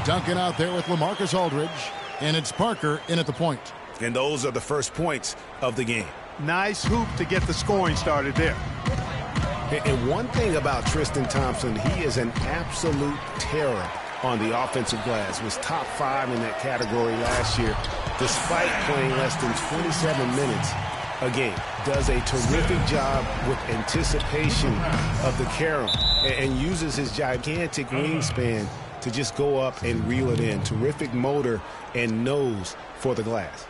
Duncan out there with LaMarcus Aldridge. And it's Parker in at the point. And those are the first points of the game. Nice hoop to get the scoring started there. And one thing about Tristan Thompson, he is an absolute terror on the offensive glass. Was top 5 in that category last year, despite playing less than 27 minutes a game. Does a terrific job with anticipation of the carom and uses his gigantic wingspan to just go up and reel it in. Terrific motor and nose for the glass.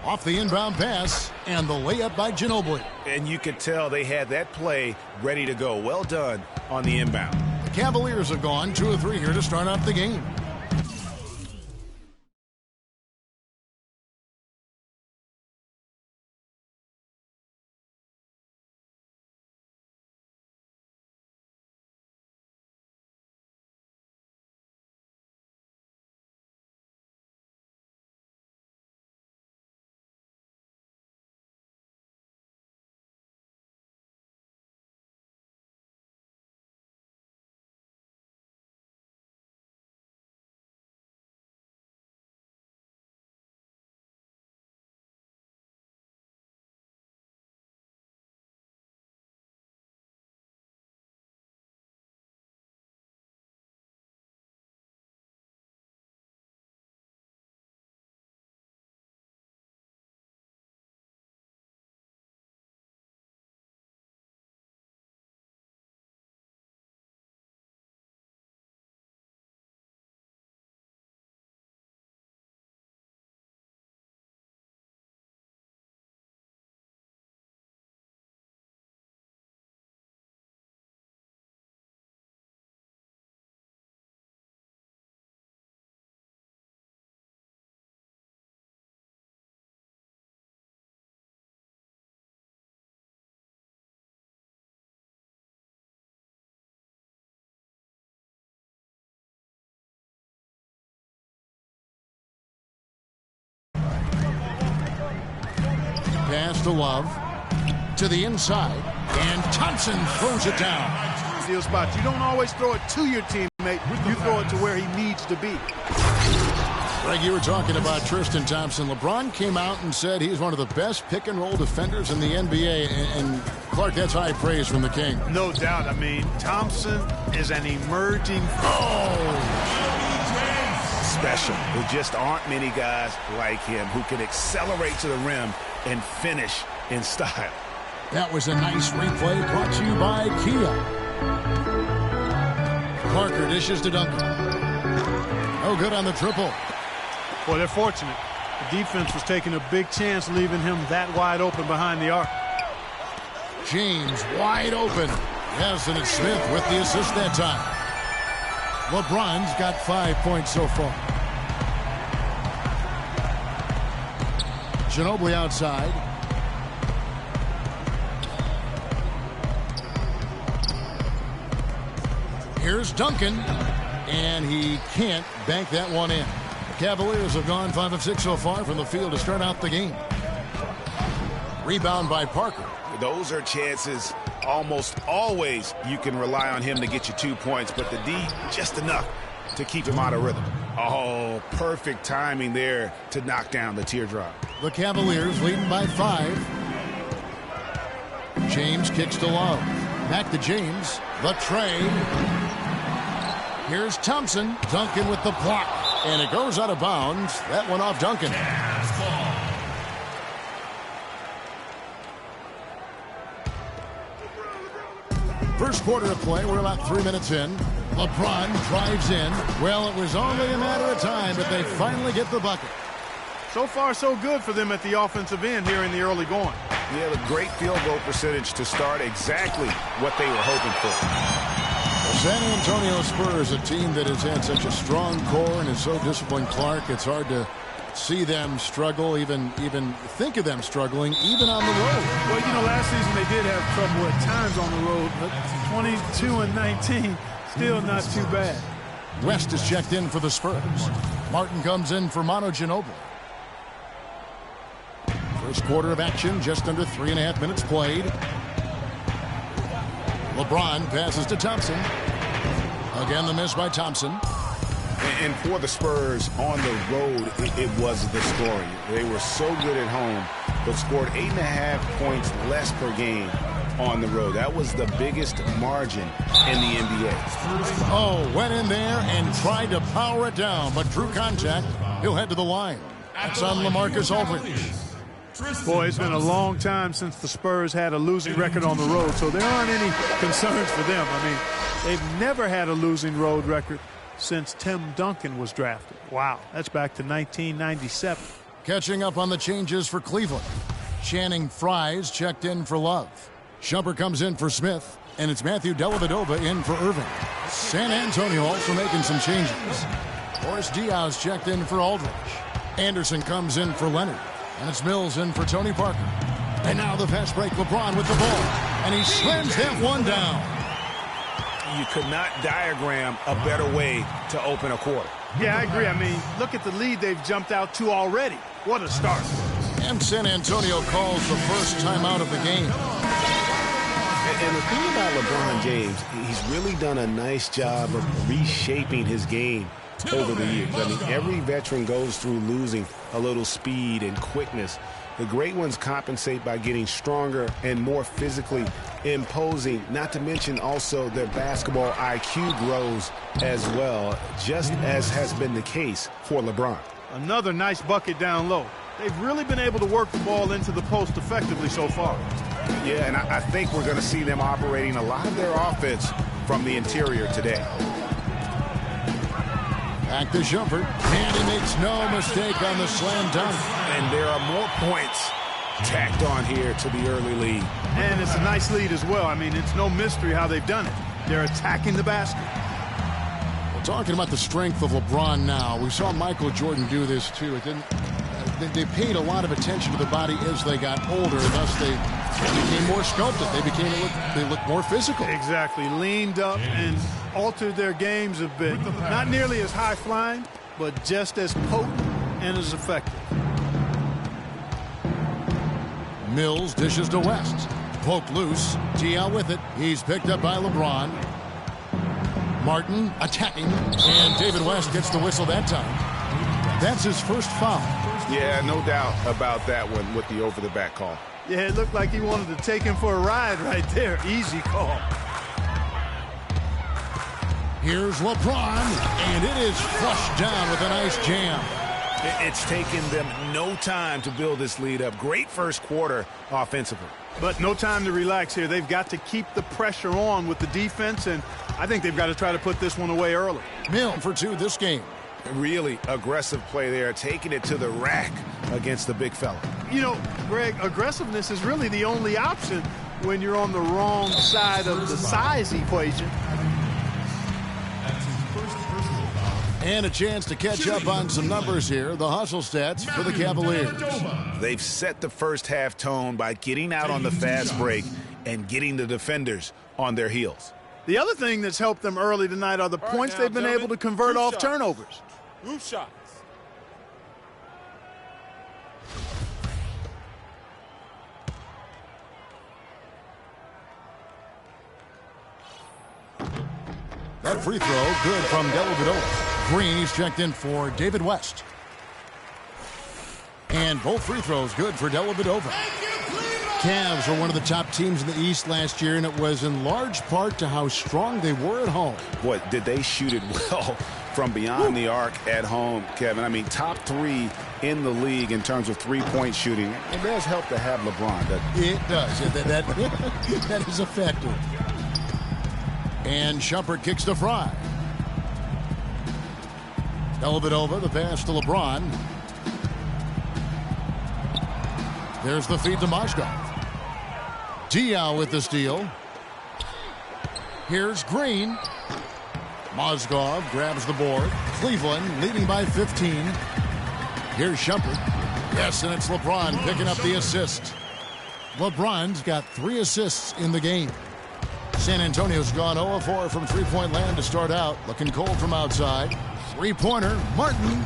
Off the inbound pass, and the layup by Ginobili. And you could tell they had that play ready to go. Well done on the inbound. The Cavaliers have gone 2 of 3 here to start off the game. Pass to Love. To the inside. And Thompson throws it down. Steal spot. You don't always throw it to your teammate. You throw it to where he needs to be. Greg, you were talking about Tristan Thompson. LeBron came out and said he's one of the best pick-and-roll defenders in the NBA. And Clark, that's high praise from the King. No doubt. I mean, Thompson is an emerging... Special. There just aren't many guys like him who can accelerate to the rim and finish in style. That was a nice replay brought to you by Kia. Parker dishes to Duncan. No good on the triple. Well, they're fortunate. The defense was taking a big chance, leaving him that wide open behind the arc. James wide open. Yes, and it's Smith with the assist that time. LeBron's got 5 points so far. Ginobili outside. Here's Duncan, and he can't bank that one in. The Cavaliers have gone 5 of 6 so far from the field to start out the game. Rebound by Parker. Those are chances almost always you can rely on him to get you 2 points, but the D just enough to keep him out of rhythm. Oh, perfect timing there to knock down the teardrop. The Cavaliers leading by 5. James kicks to Love. Back to James. The tray. Here's Thompson. Duncan with the block. And it goes out of bounds. That went off Duncan. First quarter of play, we're about 3 minutes in. LeBron drives in. Well, it was only a matter of time, but they finally get the bucket. So far, so good for them at the offensive end here in the early going. Yeah, the great field goal percentage to start exactly what they were hoping for. The San Antonio Spurs, a team that has had such a strong core and is so disciplined, Clark, it's hard to see them struggle, even think of them struggling, even on the road. Well, you know, last season they did have trouble at times on the road, but 22-19, still not too bad. West is checked in for the Spurs. Martin comes in for Manu Ginobili. First quarter of action, just under 3.5 minutes played. LeBron passes to Thompson. Again, the miss by Thompson. And for the Spurs, on the road, it was the story. They were so good at home, but scored 8.5 points less per game on the road. That was the biggest margin in the NBA. Oh, went in there and tried to power it down, but drew contact. He'll head to the line. That's on LaMarcus Aldridge. Boy, it's been a long time since the Spurs had a losing record on the road, so there aren't any concerns for them. I mean, they've never had a losing road record since Tim Duncan was drafted. Wow, that's back to 1997. Catching up on the changes for Cleveland. Channing Frye's checked in for Love. Shumpert comes in for Smith, and it's Matthew Dellavedova in for Irving. San Antonio also making some changes. Boris Diaz checked in for Aldridge. Anderson comes in for Leonard. And it's Mills in for Tony Parker. And now the fast break, LeBron with the ball. And he slams that one down. You could not diagram a better way to open a quarter. Yeah, I agree. I mean, look at the lead they've jumped out to already. What a start. And San Antonio calls the first timeout of the game. And the thing about LeBron James, he's really done a nice job of reshaping his game over the years. I mean, every veteran goes through losing a little speed and quickness. The great ones compensate by getting stronger and more physically imposing, not to mention also their basketball IQ grows as well, just as has been the case for LeBron. Another nice bucket down low. They've really been able to work the ball into the post effectively so far. Yeah, and I think we're going to see them operating a lot of their offense from the interior today. Back to Shumpert, and he makes no mistake on the slam dunk. And there are more points tacked on here to the early lead. And it's a nice lead as well. I mean, it's no mystery how they've done it. They're attacking the basket. Well, talking about the strength of LeBron now, we saw Michael Jordan do this too. It didn't. They paid a lot of attention to the body as they got older, thus they became more sculpted. They looked more physical. Exactly. Leaned up and altered their games a bit. Not nearly as high-flying, but just as potent and as effective. Mills dishes to West. Poked loose. T.L. with it. He's picked up by LeBron. Martin attacking. And David West gets the whistle that time. That's his first foul. Yeah, no doubt about that one with the over-the-back call. Yeah, it looked like he wanted to take him for a ride right there. Easy call. Here's LeBron, and it is flushed down with a nice jam. It's taken them no time to build this lead up. Great first quarter offensively. But no time to relax here. They've got to keep the pressure on with the defense, and I think they've got to try to put this one away early. Mill for two this game. Really aggressive play there, taking it to the rack against the big fella. You know, Greg, aggressiveness is really the only option when you're on the wrong side of the size equation. And a chance to catch up on some numbers here. The hustle stats for the Cavaliers. They've set the first half tone by getting out on the fast break and getting the defenders on their heels. The other thing that's helped them early tonight are the points they've been able to convert off turnovers. Roof shots. That free throw good from Dellavedova. Green, he's checked in for David West. And both free throws good for Dellavedova. Cavs were one of the top teams in the East last year, and it was in large part to how strong they were at home. Boy, did they shoot it well from beyond the arc at home, Kevin. I mean, top 3 in the league in terms of three-point shooting. It does help to have LeBron, doesn't it? It does. That is a factor. And Shumpert kicks to Fry. Dellavedova, the pass to LeBron. There's the feed to Mozgov. Diaw with the steal. Here's Green. Mozgov grabs the board. Cleveland leading by 15. Here's Shumpert. Yes, and it's LeBron picking up the assist. LeBron's got 3 assists in the game. San Antonio's gone 0-4 from three-point land to start out. Looking cold from outside. Three-pointer, Martin.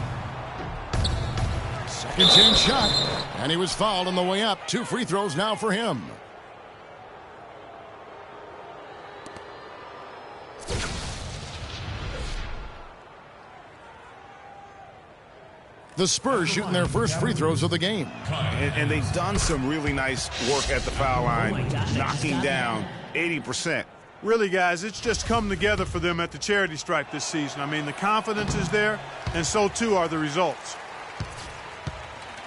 Second chance shot. And he was fouled on the way up. 2 free throws now for him. The Spurs shooting their first free throws of the game. And they've done some really nice work at the foul line, knocking down 80%. Really, guys, it's just come together for them at the charity stripe this season. I mean, the confidence is there, and so too are the results.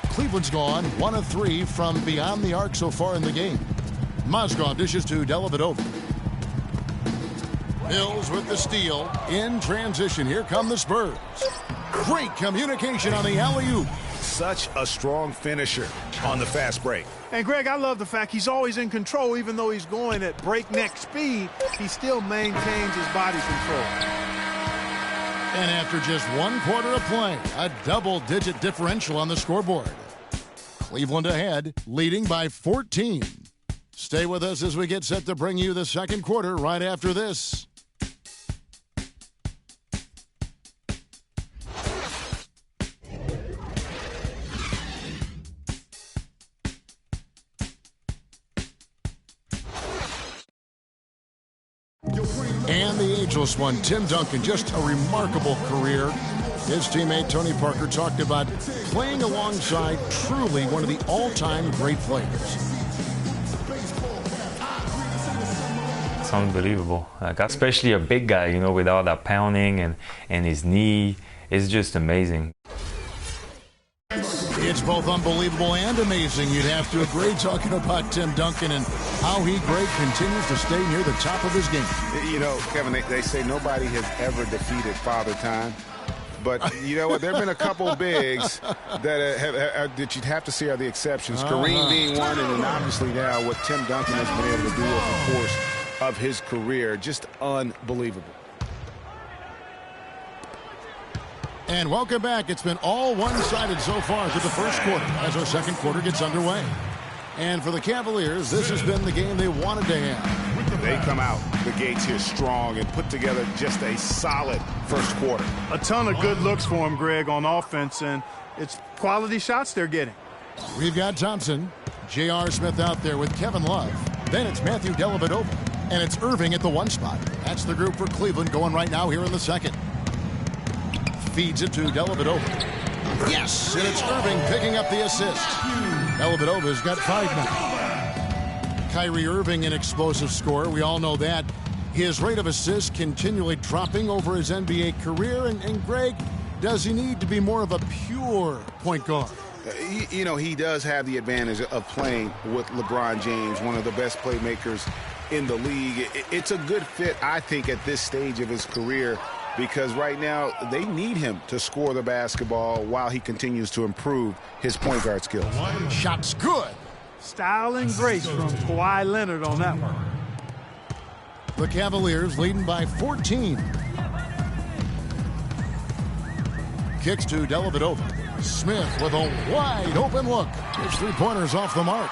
Cleveland's gone 1 of 3 from beyond the arc so far in the game. Mozgov dishes to Dellavedova. Mills with the steal. In transition, here come the Spurs. Great communication on the alley-oop. Such a strong finisher on the fast break. And, Greg, I love the fact he's always in control. Even though he's going at breakneck speed, he still maintains his body control. And after just 1 quarter of play, a double-digit differential on the scoreboard. Cleveland ahead, leading by 14. Stay with us as we get set to bring you the second quarter right after this. And the ageless one, Tim Duncan, just a remarkable career. His teammate Tony Parker talked about playing alongside truly one of the all-time great players. It's unbelievable. Especially a big guy, you know, with all that pounding and his knee. It's just amazing. It's both unbelievable and amazing, you'd have to agree, talking about Tim Duncan and how he, Greg, continues to stay near the top of his game. You know, Kevin, they say nobody has ever defeated Father Time. But you know what? There have been a couple of bigs that you'd have to say are the exceptions. Kareem being one, and then obviously now what Tim Duncan has been able to do over the course of his career. Just unbelievable. And welcome back. It's been all one-sided so far through the first quarter as our second quarter gets underway. And for the Cavaliers, this has been the game they wanted to have. They come out the gates here strong and put together just a solid first quarter. A ton of good looks for him, Greg, on offense, and it's quality shots they're getting. We've got Thompson, J.R. Smith out there with Kevin Love. Then it's Matthew Dellavedova, and it's Irving at the 1 spot. That's the group for Cleveland going right now here in the second. Feeds it to Dellavedova. Yes, and it's Irving picking up the assist. Dellavedova's got 5 now. Kyrie Irving, an explosive scorer. We all know that. His rate of assists continually dropping over his NBA career. And Greg, does he need to be more of a pure point guard? You know, he does have the advantage of playing with LeBron James, one of the best playmakers in the league. It's a good fit, I think, at this stage of his career, because right now they need him to score the basketball while he continues to improve his point guard skills. Shot's good. Style and grace from Kawhi Leonard on that one. The Cavaliers leading by 14. Kicks to Dellavedova. Smith with a wide open look. His 3-pointers off the mark.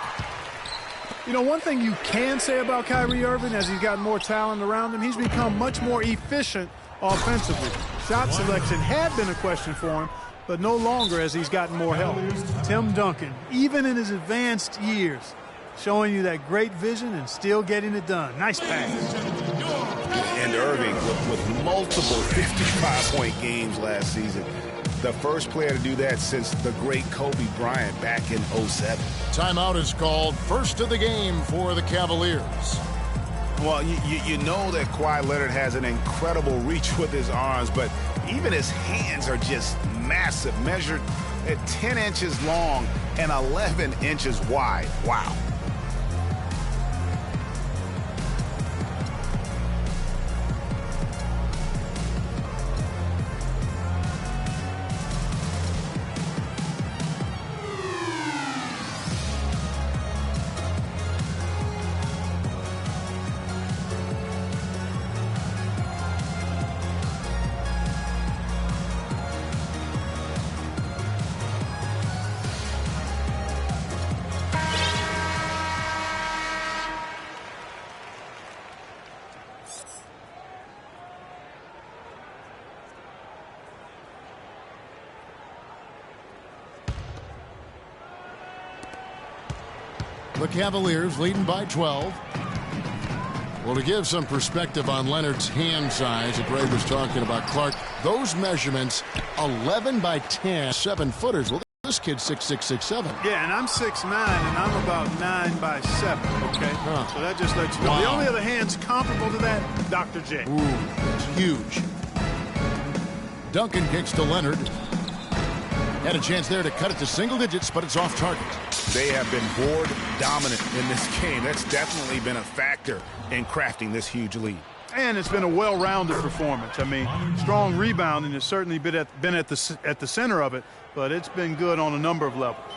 You know, one thing you can say about Kyrie Irving, as he's got more talent around him, he's become much more efficient offensively. Shot selection had been a question for him, but no longer as he's gotten more help. Tim Duncan, even in his advanced years, showing you that great vision and still getting it done. Nice pass. And Irving with multiple 55-point games last season. The first player to do that since the great Kobe Bryant back in '07. Timeout is called. First of the game for the Cavaliers. Well, you know that Kawhi Leonard has an incredible reach with his arms, but even his hands are just massive, measured at 10 inches long and 11 inches wide. Wow. The Cavaliers leading by 12. Well, to give some perspective on Leonard's hand size that Ray was talking about, Clark, those measurements, 11 by 10, 7-footers. Well, this kid's 6'6", 6'7". Yeah, and I'm 6'9", and I'm about 9 by 7, okay? Huh. So that just lets you know. Wow. The only other hands comparable to that, Dr. J. Ooh, that's huge. Duncan kicks to Leonard. Had a chance there to cut it to single digits, but it's off target. They have been board dominant in this game. That's definitely been a factor in crafting this huge lead. And it's been a well-rounded performance. I mean, strong rebounding has certainly been at the center of it, but it's been good on a number of levels.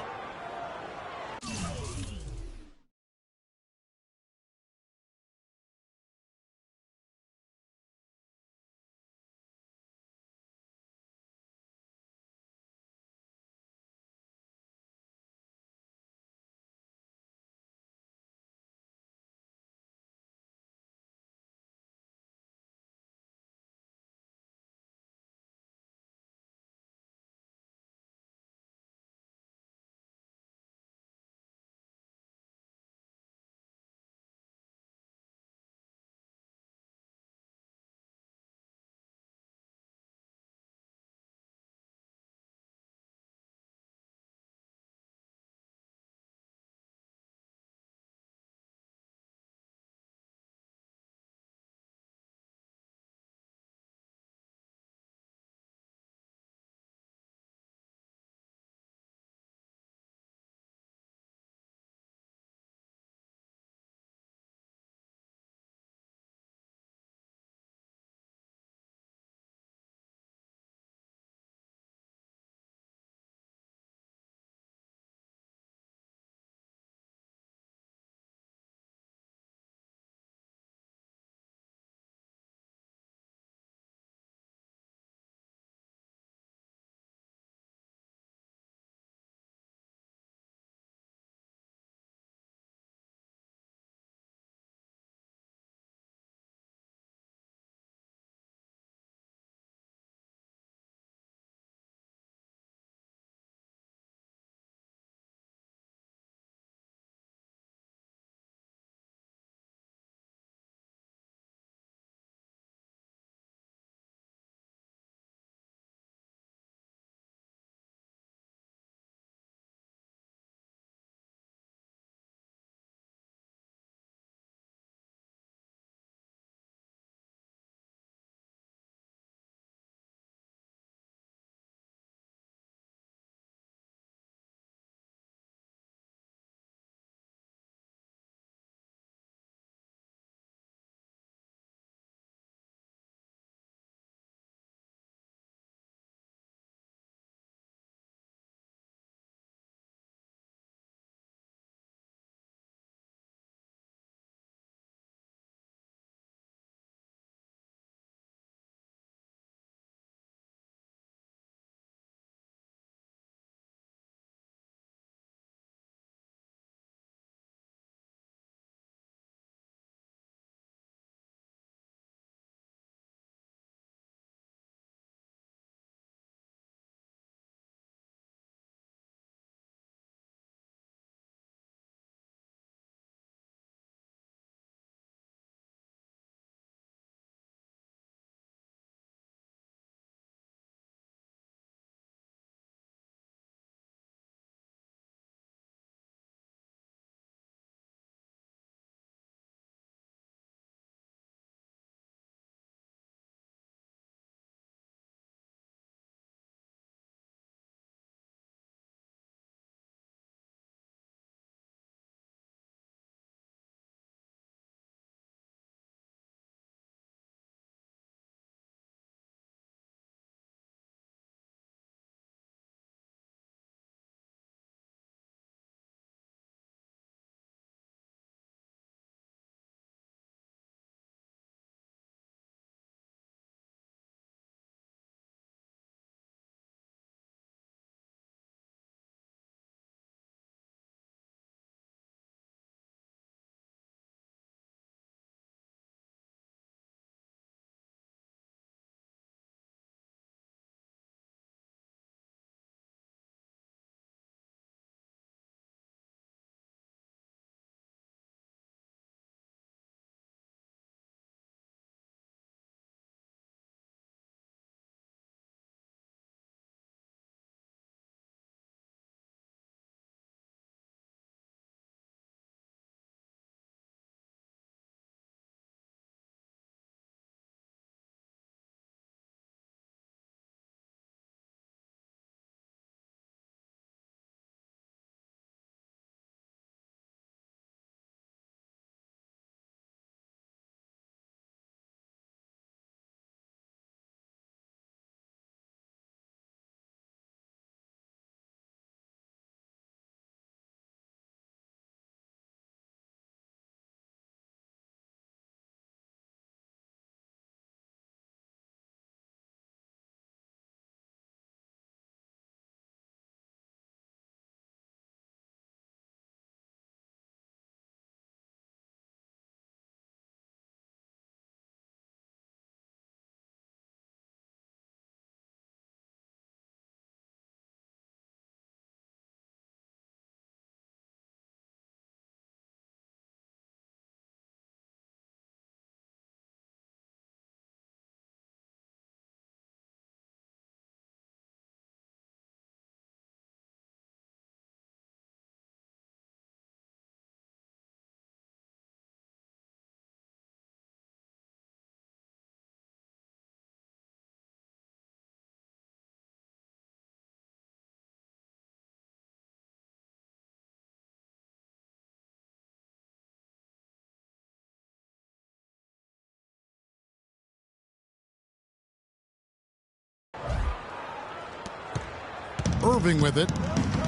Irving with it,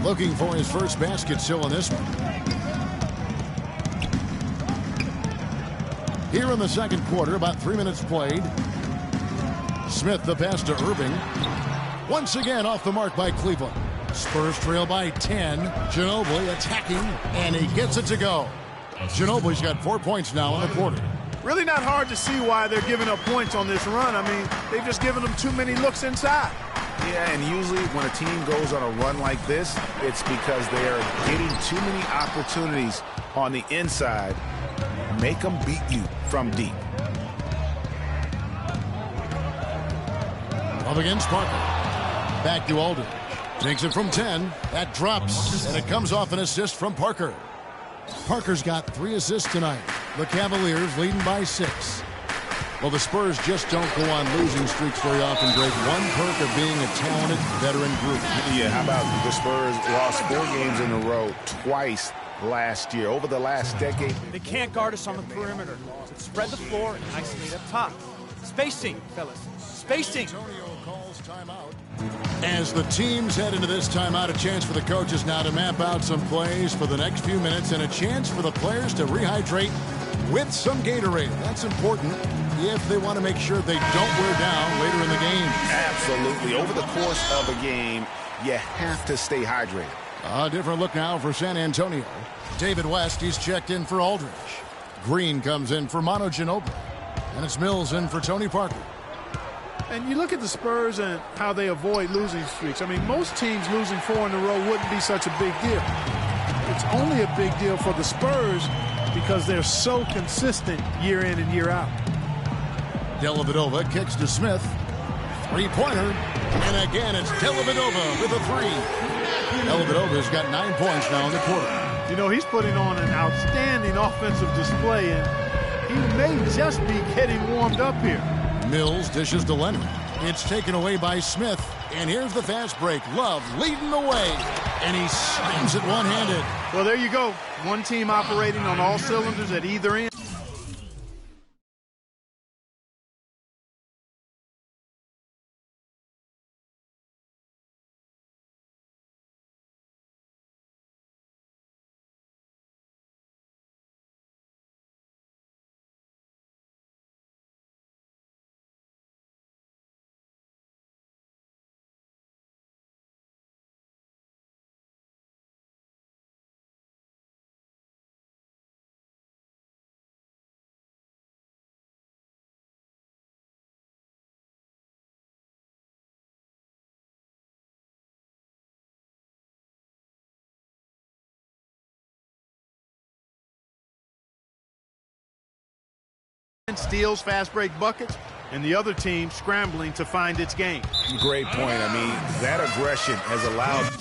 looking for his first basket still in this one. Here in the second quarter, about 3 minutes played. Smith the pass to Irving. Once again off the mark by Cleveland. Spurs trail by 10. Ginobili attacking, and he gets it to go. Ginobili's got 4 points now in the quarter. Really not hard to see why they're giving up points on this run. I mean, they've just given them too many looks inside. Yeah, and usually when a team goes on a run like this, it's because they are getting too many opportunities on the inside. Make them beat you from deep. Up against Parker. Back to Aldridge. Takes it from 10. That drops, and it comes off an assist from Parker. Parker's got 3 assists tonight. The Cavaliers leading by 6. Well, the Spurs just don't go on losing streaks very often, Greg. One perk of being a talented veteran group. Yeah, how about the Spurs lost 4 games in a row twice last year. Over the last decade. They can't guard us on the perimeter. So spread the floor and isolate up top. Spacing, fellas. Spacing. Antonio calls timeout. As the teams head into this timeout, a chance for the coaches now to map out some plays for the next few minutes and a chance for the players to rehydrate with some Gatorade. That's important if they want to make sure they don't wear down later in the game. Absolutely. Over the course of a game, you have to stay hydrated. A different look now for San Antonio. David West, he's checked in for Aldridge. Green comes in for Manu Ginobili. And it's Mills in for Tony Parker. And you look at the Spurs and how they avoid losing streaks. I mean, most teams losing 4 in a row wouldn't be such a big deal. It's only a big deal for the Spurs because they're so consistent year in and year out. Dellavedova kicks to Smith. Three-pointer. And again, it's Dellavedova with a 3. Dellavedova's got 9 points now in the quarter. You know, he's putting on an outstanding offensive display, and he may just be getting warmed up here. Mills dishes to Leonard. It's taken away by Smith. And here's the fast break. Love leading the way. And he slams it one-handed. Well, there you go. One team operating on all cylinders at either end. Steals, fast break buckets, and the other team scrambling to find its game. Great point. I mean, that aggression has allowed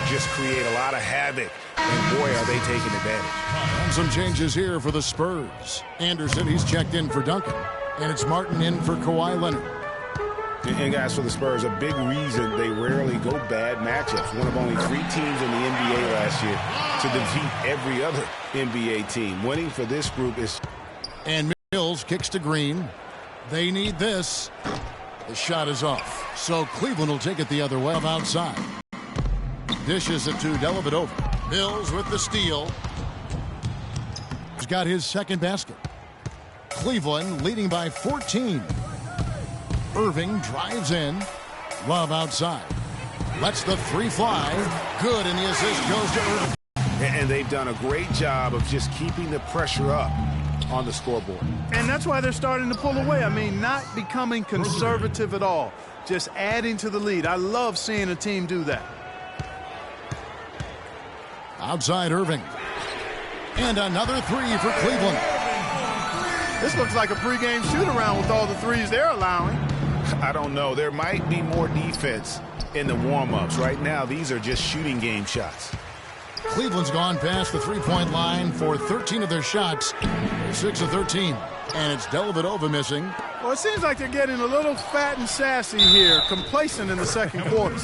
just create a lot of havoc. And boy, are they taking advantage. And some changes here for the Spurs. Anderson, he's checked in for Duncan. And it's Martin in for Kawhi Leonard. And guys, for the Spurs, a big reason they rarely go bad matchups. One of only 3 teams in the NBA last year to defeat every other NBA team. Winning for this group is... And Mills kicks to Green. They need this. The shot is off. So Cleveland will take it the other way outside. Dishes it to Dellavedova. Mills with the steal. He's got his second basket. Cleveland leading by 14. Irving drives in. Love outside. Lets the 3 fly. Good, and the assist goes to Irving. And they've done a great job of just keeping the pressure up on the scoreboard. And that's why they're starting to pull away. I mean, not becoming conservative at all. Just adding to the lead. I love seeing a team do that. Outside Irving. And another 3 for Cleveland. This looks like a pregame shoot-around with all the threes they're allowing. I don't know. There might be more defense in the warm-ups. Right now, these are just shooting game shots. Cleveland's gone past the 3-point line for 13 of their shots. They're 6 of 13. And it's Dellavedova missing. Well, it seems like they're getting a little fat and sassy here, complacent in the second quarter.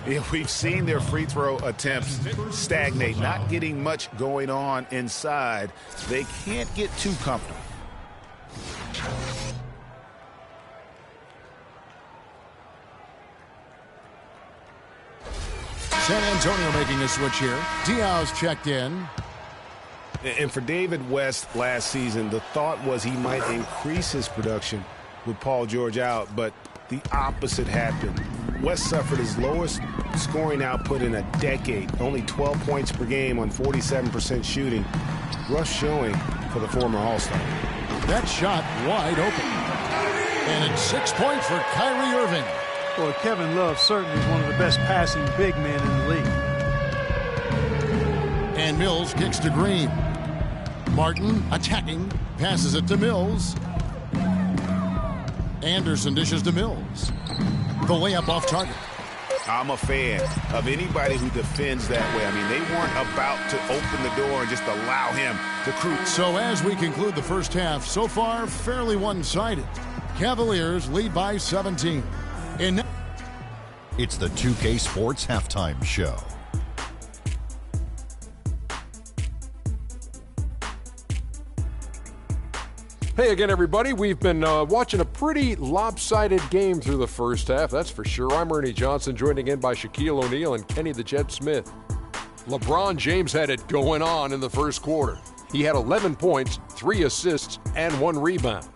Yeah, we've seen their free throw attempts stagnate, not getting much going on inside. They can't get too comfortable. San Antonio making a switch here. Diaz checked in. And for David West last season, the thought was he might increase his production with Paul George out, but the opposite happened. West suffered his lowest scoring output in a decade, only 12 points per game on 47% shooting. Rough showing for the former All-Star. That shot wide open. And it's 6 points for Kyrie Irving. Boy, Kevin Love certainly is one of the best passing big men in the league. And Mills kicks to Green. Martin attacking, passes it to Mills. Anderson dishes to Mills. The layup off target. I'm a fan of anybody who defends that way. I mean, they weren't about to open the door and just allow him to cruise. So as we conclude the first half, so far fairly one-sided. Cavaliers lead by 17. It's the 2K Sports Halftime Show. Hey again, everybody. We've been watching a pretty lopsided game through the first half, that's for sure. I'm Ernie Johnson, joined again by Shaquille O'Neal and Kenny the Jet Smith. LeBron James had it going on in the first quarter. He had 11 points, 3 assists, and 1 rebound.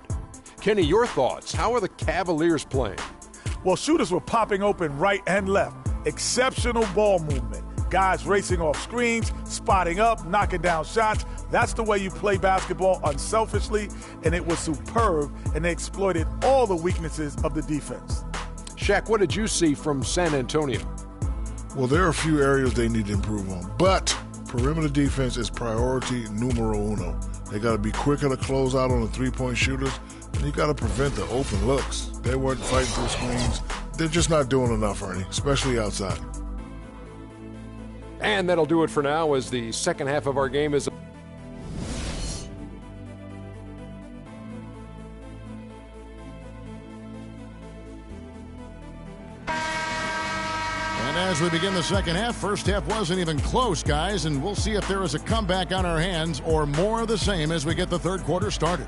Kenny, your thoughts? How are the Cavaliers playing? Well, shooters were popping open right and left. Exceptional ball movement. Guys racing off screens, spotting up, knocking down shots. That's the way you play basketball unselfishly, and it was superb, and they exploited all the weaknesses of the defense. Shaq, what did you see from San Antonio? Well, there are a few areas they need to improve on, but perimeter defense is priority numero uno. They got to be quicker to close out on the three-point shooters, and you got to prevent the open looks. They weren't fighting through screens. They're just not doing enough, Ernie, especially outside. And that'll do it for now as the second half of our game is. And as we begin the second half, first half wasn't even close, guys, and we'll see if there is a comeback on our hands or more of the same as we get the third quarter started.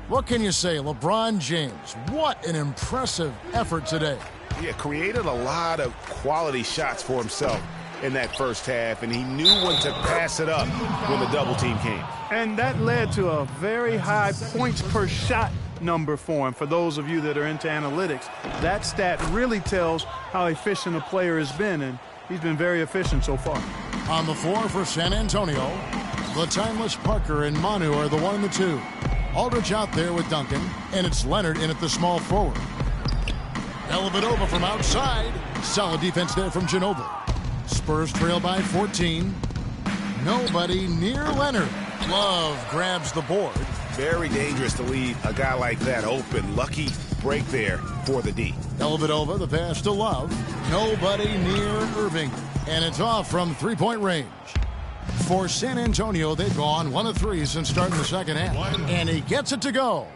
What can you say? LeBron James, what an impressive effort today. Yeah, created a lot of quality shots for himself in that first half, and he knew when to pass it up when the double team came. And that led to a very high points per shot number for him. For those of you that are into analytics, that stat really tells how efficient a player has been, and he's been very efficient so far. On the floor for San Antonio, the timeless Parker and Manu are the 1 and the 2. Aldridge out there with Duncan, and it's Leonard in at the small forward. Dellavedova from outside. Solid defense there from Ginobili. Spurs trail by 14. Nobody near Leonard. Love grabs the board. Very dangerous to leave a guy like that open. Lucky break there for the D. Dellavedova, the pass to Love. Nobody near Irving. And it's off from three-point range. For San Antonio, they've gone 1 of 3 since starting the second half. And he gets it to go.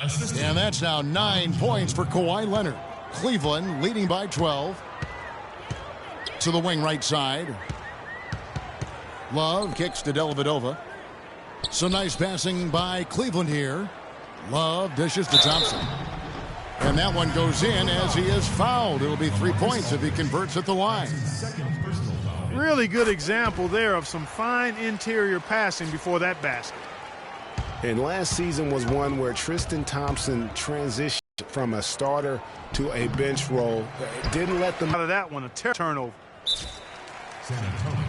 And that's now 9 points for Kawhi Leonard. Cleveland leading by 12. To the wing right side. Love kicks to Dellavedova. Some nice passing by Cleveland here. Love dishes to Thompson. And that one goes in as he is fouled. It'll be 3 points if he converts at the line. Really good example there of some fine interior passing before that basket. And last season was one where Tristan Thompson transitioned from a starter to a bench role. Didn't let them out of that one, a turnover. San Antonio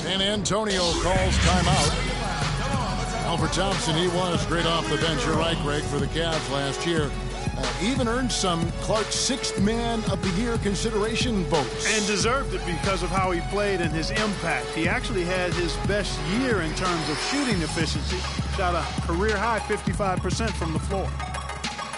San Antonio calls timeout. Alfred Thompson, he was great off the bench. You're right, Greg, for the Cavs last year. Even earned some Clark's sixth man of the year consideration votes. And deserved it because of how he played and his impact. He actually had his best year in terms of shooting efficiency. Shot a career high 55% from the floor.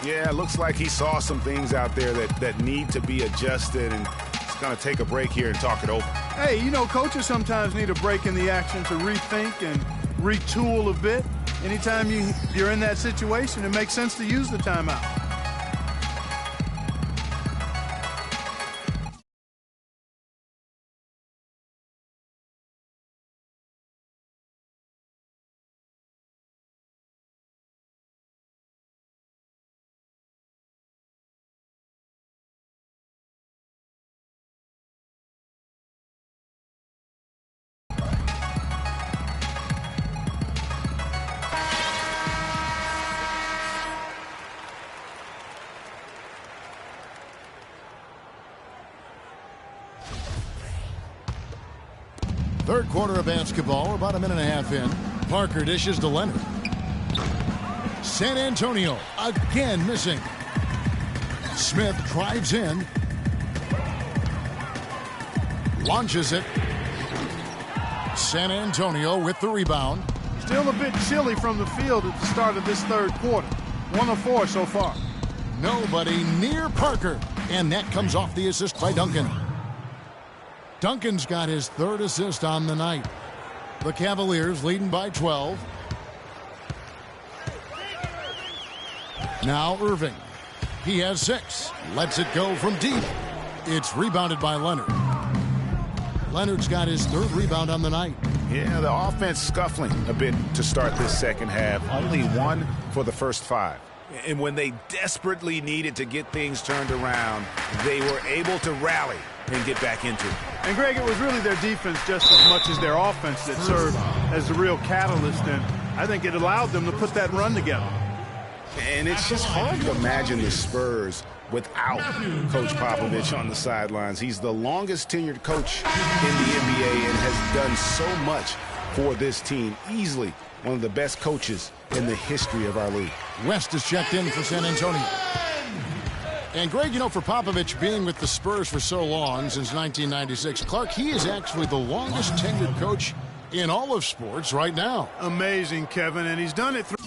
Yeah, it looks like he saw some things out there that need to be adjusted, and he's going to take a break here and talk it over. Hey, you know, coaches sometimes need a break in the action to rethink and retool a bit. Anytime you're in that situation, it makes sense to use the timeout. Third quarter of basketball. We're about a minute and a half in. Parker dishes to Leonard. San Antonio again missing. Smith drives in. Launches it. San Antonio with the rebound. Still a bit chilly from the field at the start of this third quarter. 1 of 4 so far. Nobody near Parker. And that comes off the assist by Duncan. Duncan's got his third assist on the night. The Cavaliers leading by 12. Now Irving. He has 6. Lets it go from deep. It's rebounded by Leonard. Leonard's got his third rebound on the night. Yeah, the offense scuffling a bit to start this second half. Only 1 for the first 5. And when they desperately needed to get things turned around, they were able to rally and get back into it. And, Greg, it was really their defense just as much as their offense that served as the real catalyst, and I think it allowed them to put that run together. And it's just hard to imagine the Spurs without Coach Popovich on the sidelines. He's the longest tenured coach in the NBA and has done so much for this team. Easily one of the best coaches in the history of our league. West is checked in for San Antonio. And, Greg, you know, for Popovich being with the Spurs for so long, since 1996, Clark, he is actually the longest tenured coach in all of sports right now. Amazing, Kevin, and he's done it through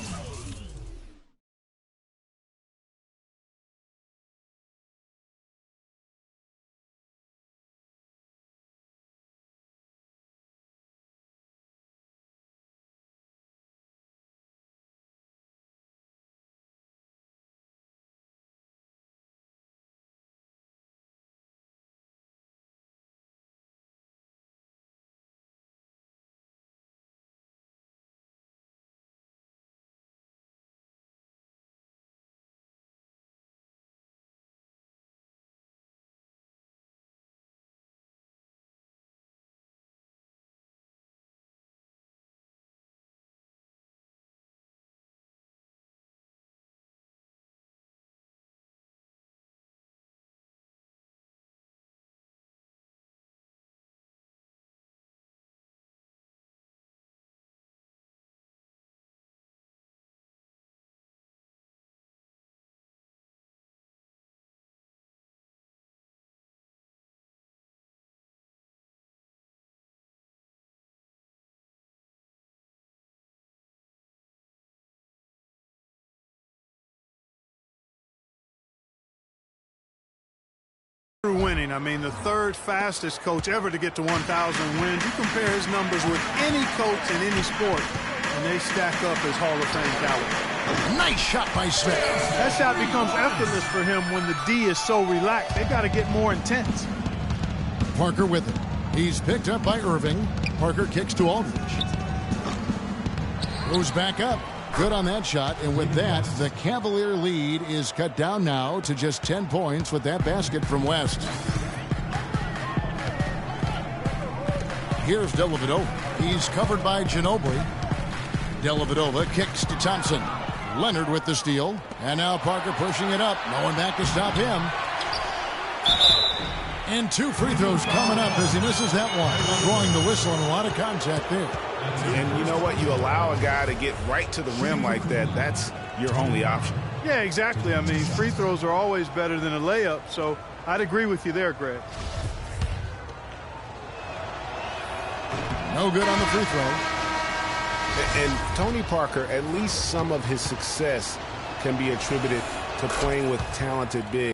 Winning. I mean, the third fastest coach ever to get to 1,000 wins. You compare his numbers with any coach in any sport, and they stack up as Hall of Fame caliber. Nice shot by Smith. That shot becomes effortless for him when the D is so relaxed. They got to get more intense. Parker with it. He's picked up by Irving. Parker kicks to Aldridge. Goes back up. Good on that shot, and with that, the Cavalier lead is cut down now to just 10 points with that basket from West. Here's Dellavedova. He's covered by Ginobili. Dellavedova kicks to Thompson. Leonard with the steal, and now Parker pushing it up. No one back to stop him. And 2 free throws coming up as he misses that one. Drawing the whistle and a lot of contact there. And you know what? You allow a guy to get right to the rim like that. That's your only option. Yeah, exactly. I mean, free throws are always better than a layup, so I'd agree with you there, Greg. No good on the free throw. And Tony Parker, at least some of his success can be attributed to playing with talented bigs.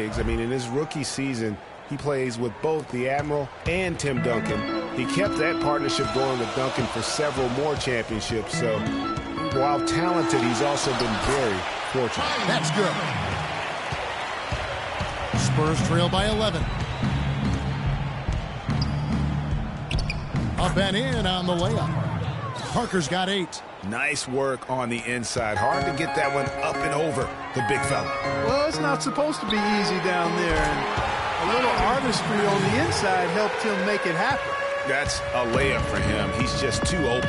I mean, in his rookie season, he plays with both the Admiral and Tim Duncan. He kept that partnership going with Duncan for several more championships. So while talented, he's also been very fortunate. That's good. Spurs trail by 11. Up and in on the layup. Parker's got 8. Nice work on the inside. Hard to get that one up and over the big fella. Well, it's not supposed to be easy down there, and a little artistry on the inside helped him make it happen. That's a layup for him. He's just too open.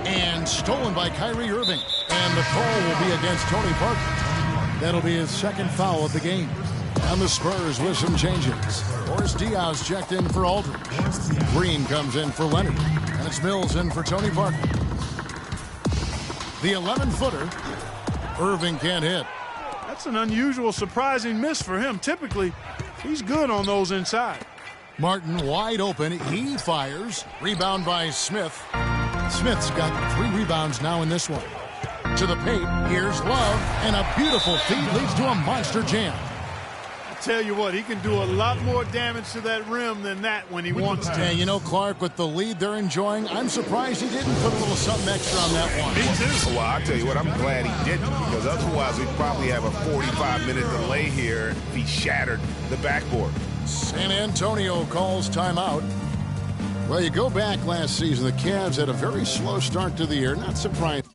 And stolen by Kyrie Irving. And the call will be against Tony Parker. That'll be his second foul of the game. And the Spurs with some changes. Boris Diaz checked in for Aldridge. Green comes in for Leonard. And it's Mills in for Tony Parker. The 11-footer. Irving can't hit. That's an unusual, surprising miss for him. Typically, he's good on those inside. Martin wide open. He fires. Rebound by Smith. Smith's got 3 rebounds now in this one. To the paint. Here's Love. And a beautiful feed leads to a monster jam. Tell you what, he can do a lot more damage to that rim than that when he wants to. Yeah, you know, Clark, with the lead they're enjoying, I'm surprised he didn't put a little something extra on that one. Me too. Well, I'll tell you what, I'm glad he didn't, because otherwise we'd probably have a 45-minute delay here if he shattered the backboard. San Antonio calls timeout. Well, you go back last season, the Cavs had a very slow start to the year. Not surprised.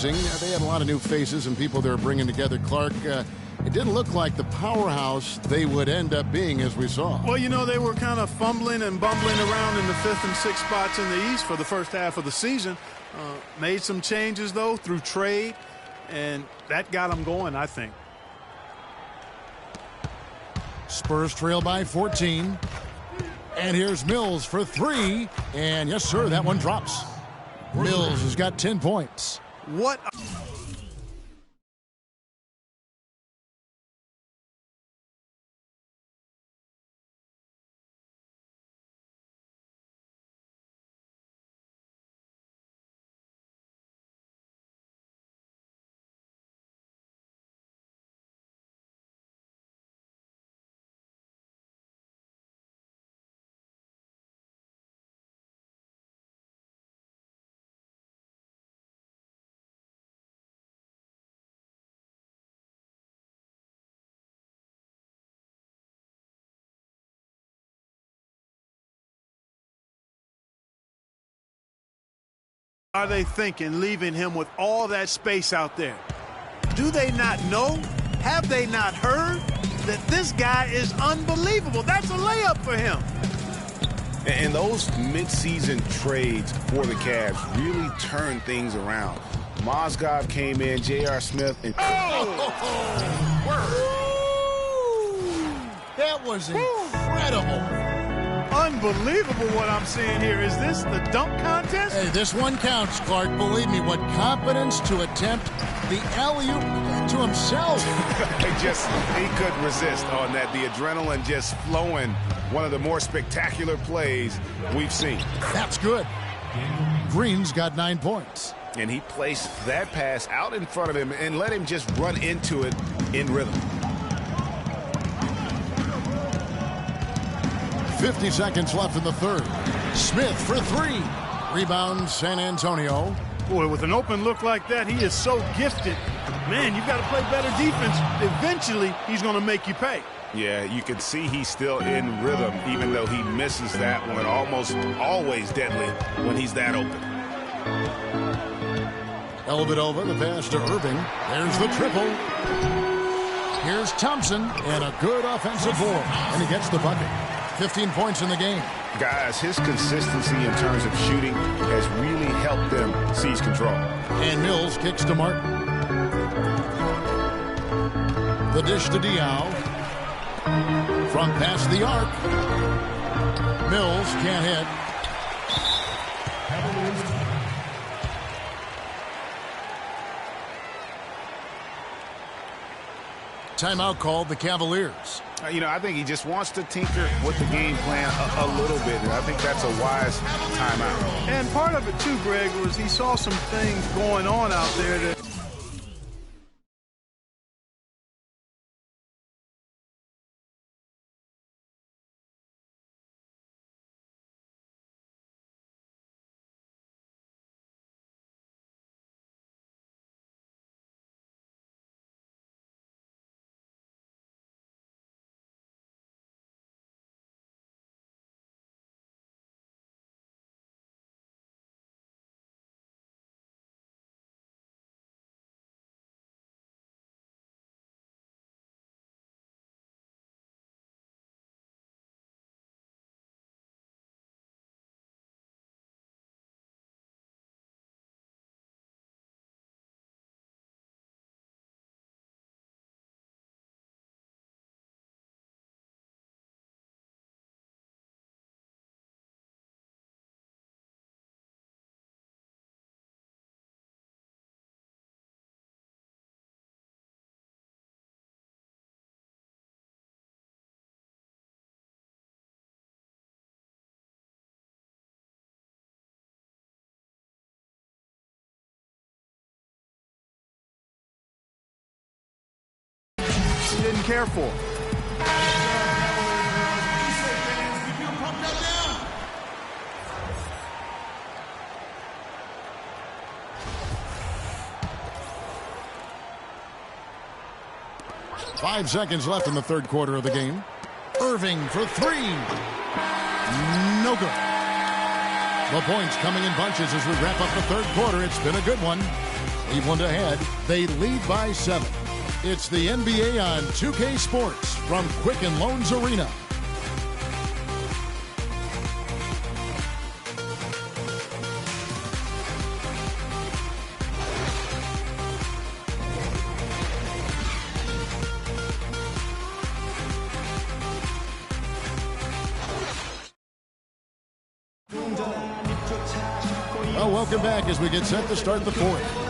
They had a lot of new faces and people they were bringing together. Clark, it didn't look like the powerhouse they would end up being, as we saw. Well, you know, they were kind of fumbling and bumbling around in the 5th and 6th spots in the East for the first half of the season. Made some changes, though, through trade, and that got them going, I think. Spurs trail by 14. And here's Mills for 3. And yes, sir, that one drops. Mills has got 10 points. What? Are they thinking, leaving him with all that space out there? Do they not know? Have they not heard that this guy is unbelievable? That's a layup for him. And those midseason trades for the Cavs really turned things around. Mozgov came in, J.R. Smith, and That was incredible. Unbelievable what I'm seeing here. Is this the dunk contest? Hey, this one counts, Clark. Believe me, what confidence to attempt the alley-oop to himself. he couldn't resist on that. The adrenaline just flowing. One of the more spectacular plays we've seen. That's good. Green's got 9 points. And he placed that pass out in front of him and let him just run into it in rhythm. 50 seconds left in the third. Smith for 3. Rebound, San Antonio. Boy, with an open look like that, he is so gifted. Man, you've got to play better defense. Eventually, he's going to make you pay. Yeah, you can see he's still in rhythm, even though he misses that one. Almost always deadly when he's that open. Elvedova, the pass to Irving. There's the triple. Here's Thompson, and a good offensive board. And he gets the bucket. 15 points in the game. Guys, his consistency in terms of shooting has really helped them seize control. And Mills kicks to Martin. The dish to Diaw. From past the arc. Mills can't hit. Timeout called the Cavaliers. You know, I think he just wants to tinker with the game plan a little bit, and I think that's a wise timeout. And part of it, too, Greg, was he saw some things going on out there that he didn't care for. 5 seconds left in the third quarter of the game. Irving for 3. No good. The points coming in bunches as we wrap up the third quarter. It's been a good one. Cleveland ahead. They lead by 7. It's the NBA on 2K Sports from Quicken Loans Arena. Well, welcome back as we get set to start the fourth.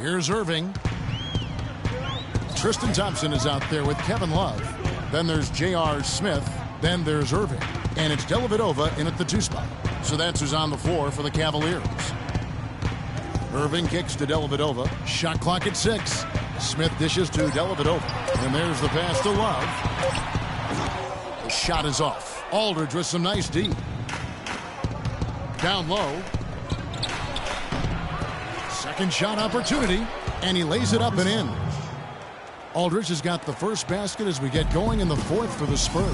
Here's Irving. Tristan Thompson is out there with Kevin Love. Then there's J.R. Smith. Then there's Irving. And it's Dellavedova in at the 2 spot. So that's who's on the floor for the Cavaliers. Irving kicks to Dellavedova. Shot clock at 6. Smith dishes to Dellavedova. And there's the pass to Love. The shot is off. Aldridge with some nice D. Down low. Second shot opportunity. And he lays it up and in. Aldridge has got the first basket as we get going in the fourth for the Spurs.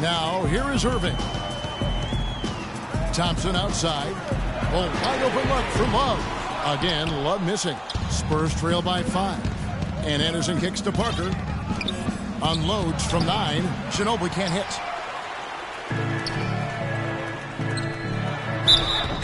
Now, here is Irving. Thompson outside. Oh, wide open look from Love. Again, Love missing. Spurs trail by 5. And Anderson kicks to Parker. Unloads from 9. Ginobili can't hit.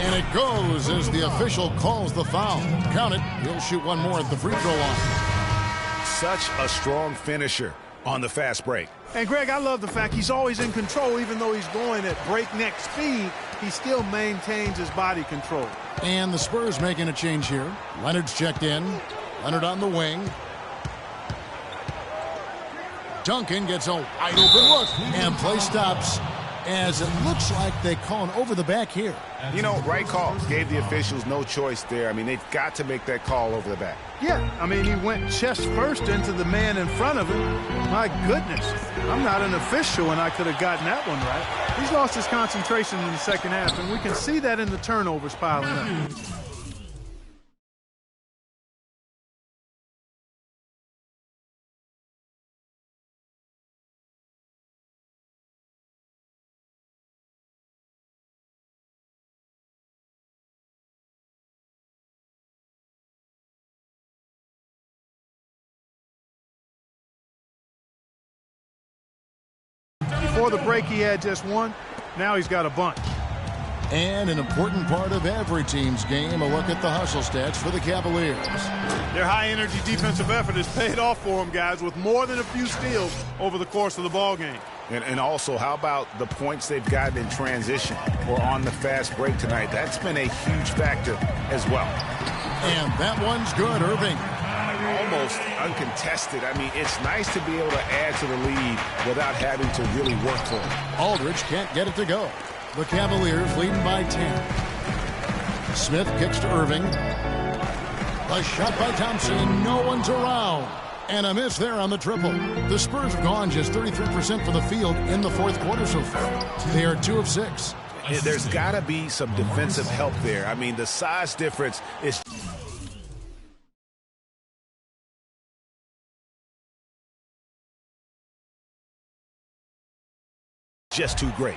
And it goes as the official calls the foul. Count it. He'll shoot one more at the free throw line. Such a strong finisher on the fast break. And, Greg, I love the fact he's always in control. Even though he's going at breakneck speed, he still maintains his body control. And the Spurs making a change here. Leonard's checked in. Leonard on the wing. Duncan gets a wide open look. And play stops as it looks like they call an over the back here. You know, right call. Gave the officials no choice there. I mean, they've got to make that call over the back. Yeah, I mean, he went chest first into the man in front of him. My goodness, I'm not an official, and I could have gotten that one right. He's lost his concentration in the second half, and we can see that in the turnovers piling up. Before the break, he had just one. Now he's got a bunch. And an important part of every team's game, a look at the hustle stats for the Cavaliers. Their high-energy defensive effort has paid off for them, guys, with more than a few steals over the course of the ballgame. And also, how about the points they've gotten in transition or on the fast break tonight? That's been a huge factor as well. And that one's good, Irving. Almost uncontested. I mean, it's nice to be able to add to the lead without having to really work for it. Aldridge can't get it to go. The Cavaliers leading by 10. Smith kicks to Irving. A shot by Thompson. No one's around. And a miss there on the triple. The Spurs have gone just 33% for the field in the fourth quarter so far. They are 2 of 6. There's got to be some defensive help there. I mean, the size difference is just too great.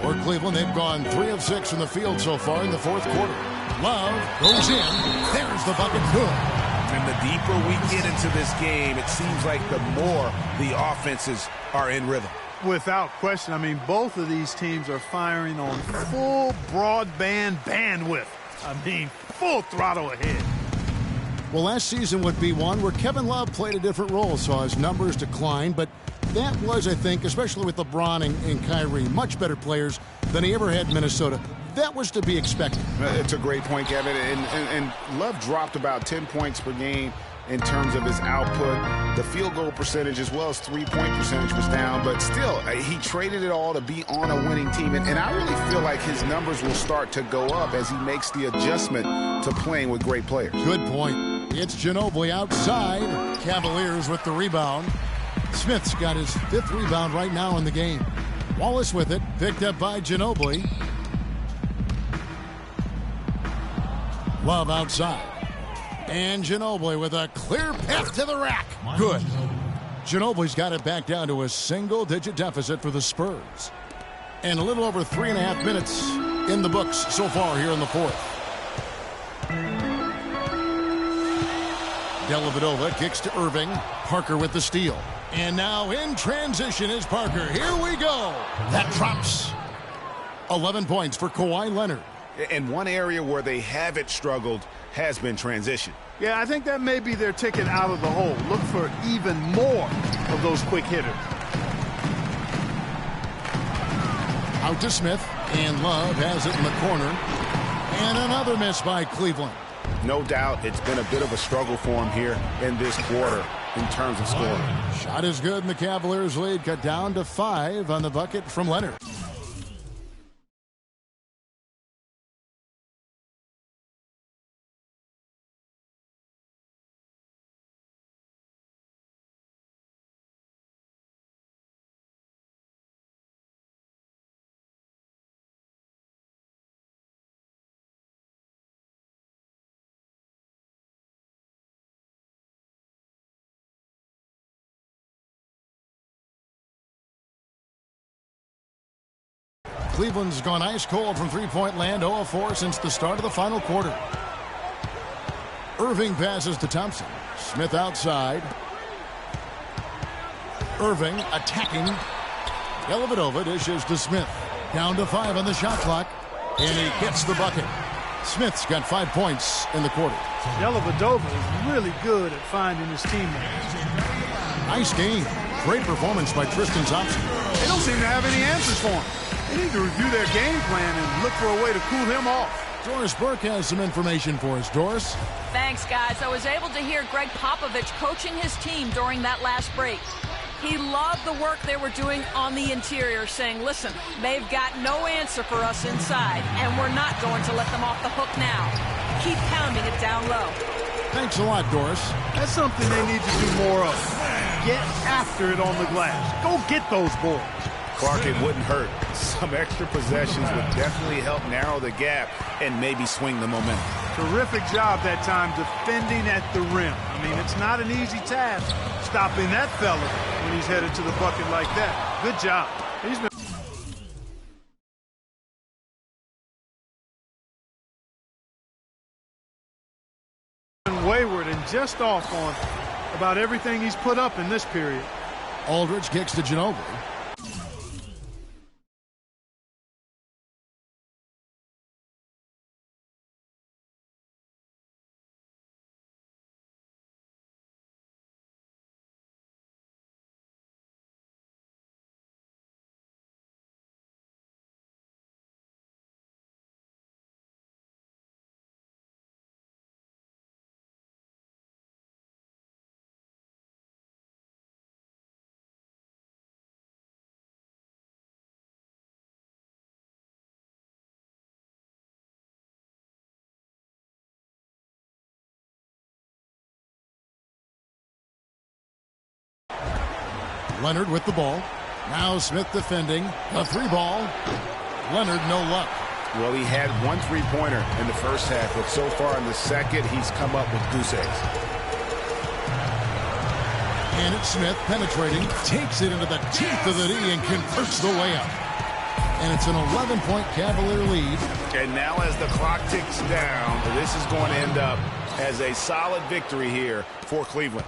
For Cleveland, they've gone 3 of 6 from the field so far in the fourth quarter. Love goes in. There's the bucket. Good. And the deeper we get into this game, it seems like the more the offenses are in rhythm. Without question. I mean, both of these teams are firing on full broadband bandwidth. I mean, full throttle ahead. Well, last season would be one where Kevin Love played a different role, saw his numbers decline, but that was, I think, especially with LeBron and Kyrie, much better players than he ever had in Minnesota. That was to be expected. It's a great point, Kevin. And Love dropped about 10 points per game in terms of his output. The field goal percentage as well as three-point percentage was down, but still, he traded it all to be on a winning team. And I really feel like his numbers will start to go up as he makes the adjustment to playing with great players. Good point. It's Ginobili outside. Cavaliers with the rebound. Smith's got his 5th rebound right now in the game. Wallace with it, picked up by Ginobili. Love outside. And Ginobili with a clear path to the rack. Good. Ginobili's got it back down to a single-digit deficit for the Spurs. And a little over 3.5 minutes in the books so far here in the fourth. Dellavedova kicks to Irving. Parker with the steal. And now in transition is Parker. Here we go. That drops. 11 points for Kawhi Leonard. And one area where they haven't struggled has been transition. Yeah, I think that may be their ticket out of the hole. Look for even more of those quick hitters. Out to Smith. And Love has it in the corner. And another miss by Cleveland. No doubt it's been a bit of a struggle for him here in this quarter in terms of scoring. Shot is good, and the Cavaliers lead cut down to 5 on the bucket from Leonard. Cleveland's gone ice cold from three-point land, 0 of 4 since the start of the final quarter. Irving passes to Thompson. Smith outside. Irving attacking. Dellavedova dishes to Smith. Down to 5 on the shot clock. And he gets the bucket. Smith's got 5 points in the quarter. Dellavedova is really good at finding his teammates. Nice game. Great performance by Tristan Thompson. They don't seem to have any answers for him. They need to review their game plan and look for a way to cool him off. Doris Burke has some information for us. Doris? Thanks, guys. I was able to hear Greg Popovich coaching his team during that last break. He loved the work they were doing on the interior, saying, listen, they've got no answer for us inside, and we're not going to let them off the hook now. Keep pounding it down low. Thanks a lot, Doris. That's something they need to do more of. Get after it on the glass. Go get those boards. Clark, it wouldn't hurt. Some extra possessions would definitely help narrow the gap and maybe swing the momentum. Terrific job that time defending at the rim. I mean, it's not an easy task stopping that fella when he's headed to the bucket like that. Good job. He's been wayward and just off on about everything he's put up in this period. Aldridge kicks to Ginobili. Leonard with the ball. Now Smith defending. A 3-ball. Leonard, no luck. Well, he had 1 3-pointer in the first half, but so far in the second, he's come up with goose eggs. And it's Smith penetrating. Takes it into the teeth of the D and converts the layup. And it's an 11-point Cavalier lead. And now as the clock ticks down, this is going to end up as a solid victory here for Cleveland.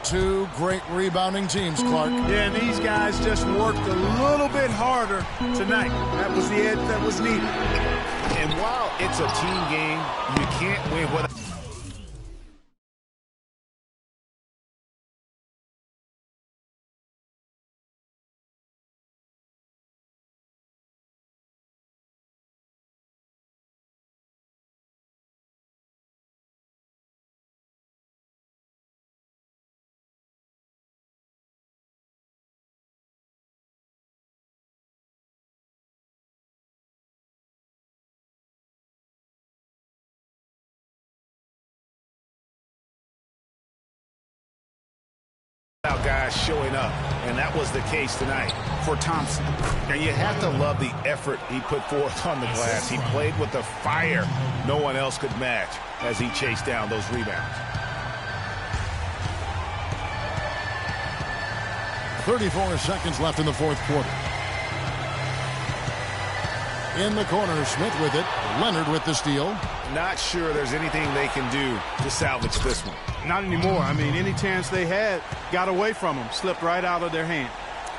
Two great rebounding teams, Clark. Yeah, and these guys just worked a little bit harder tonight. That was the edge that was needed. And while it's a team game, you can't win without... guys showing up, and that was the case tonight for Thompson. And you have to love the effort he put forth on the glass. He played with the fire no one else could match as he chased down those rebounds. 34 seconds left in the fourth quarter. In the corner, Smith with it. Leonard with the steal. Not sure there's anything they can do to salvage this one. Not anymore. I mean, any chance they had got away from them, slipped right out of their hand.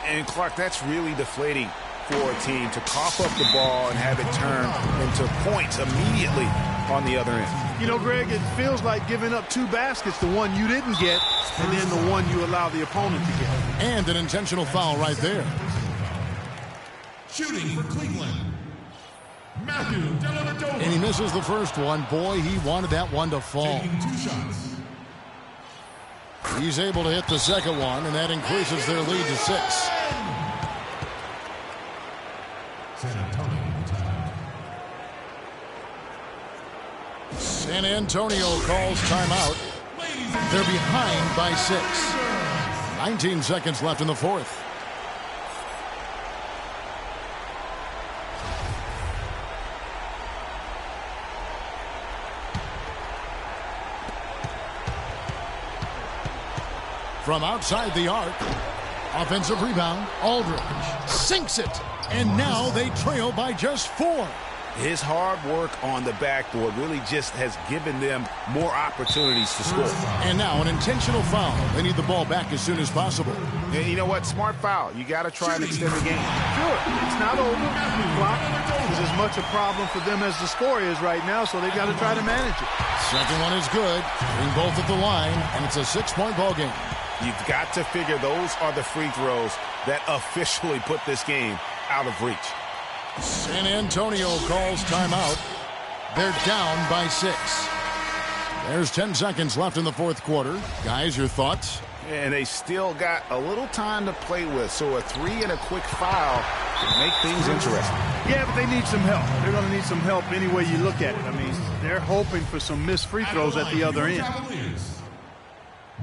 And Clark, that's really deflating for a team to cough up the ball and have it turn into points immediately on the other end. You know, Greg, it feels like giving up 2 baskets, the one you didn't get, and then the one you allow the opponent to get. And an intentional foul right there. Shooting for Cleveland, Matthew Dellavedova. And he misses the first one. Boy, he wanted that one to fall. Taking 2 shots. He's able to hit the second one, and that increases their lead to 6. San Antonio timeout. San Antonio calls timeout. They're behind by 6. 19 seconds left in the fourth. From outside the arc, offensive rebound, Aldridge sinks it, and now they trail by just 4. His hard work on the backboard really just has given them more opportunities to score. And now an intentional foul. They need the ball back as soon as possible. And you know what? Smart foul. You got to try and extend the game. Sure, it's not over. Clock is as much a problem for them as the score is right now, so they've got to try to manage it. Second one is good. Hitting both at the line, and it's a 6-point ball game. You've got to figure those are the free throws that officially put this game out of reach. San Antonio calls timeout. They're down by 6. There's 10 seconds left in the fourth quarter. Guys, your thoughts? And they still got a little time to play with, so a 3 and a quick foul can make things interesting. Yeah, but they need some help. They're going to need some help any way you look at it. I mean, they're hoping for some missed free throws at the other end.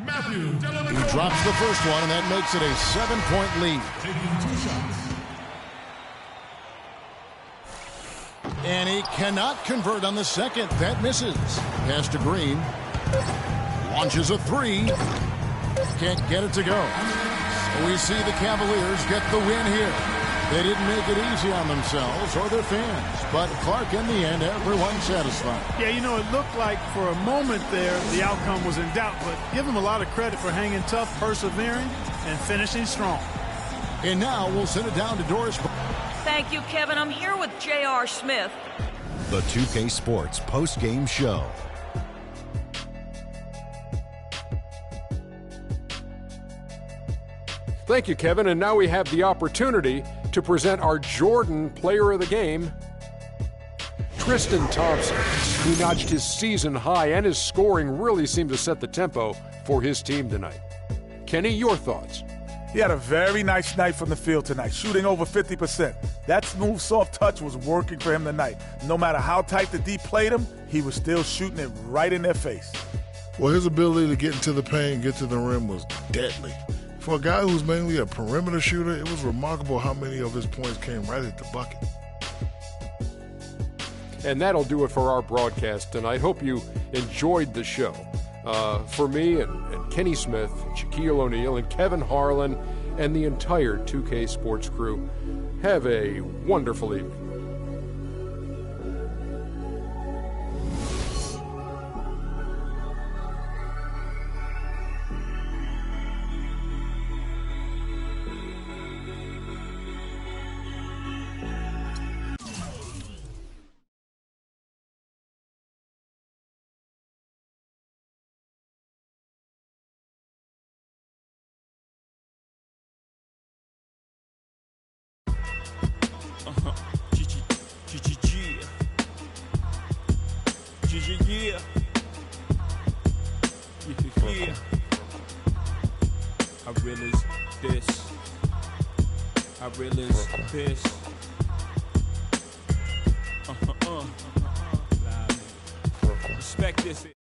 Matthew Dellavedova. He drops the first one, and that makes it a 7-point lead. Taking 2 shots. And he cannot convert on the second. That misses. Pass to Green. Launches a 3. Can't get it to go. So we see the Cavaliers get the win here. They didn't make it easy on themselves or their fans. But Clark, in the end, everyone satisfied. Yeah, you know, it looked like for a moment there the outcome was in doubt, but give them a lot of credit for hanging tough, persevering, and finishing strong. And now we'll send it down to Doris. Thank you, Kevin. I'm here with J.R. Smith. The 2K Sports post-game show. Thank you, Kevin. And now we have the opportunity to present our Jordan Player of the Game, Tristan Thompson, who notched his season high, and his scoring really seemed to set the tempo for his team tonight. Kenny, your thoughts? He had a very nice night from the field tonight, shooting over 50%. That smooth, soft touch was working for him tonight. No matter how tight the D played him, he was still shooting it right in their face. Well, his ability to get into the paint, get to the rim was deadly. For a guy who's mainly a perimeter shooter, it was remarkable how many of his points came right at the bucket. And that'll do it for our broadcast tonight. Hope you enjoyed the show. For me and Kenny Smith, Shaquille O'Neal, and Kevin Harlan, and the entire 2K Sports crew, have a wonderful evening. Yeah. I realize this. I realize this. Respect this.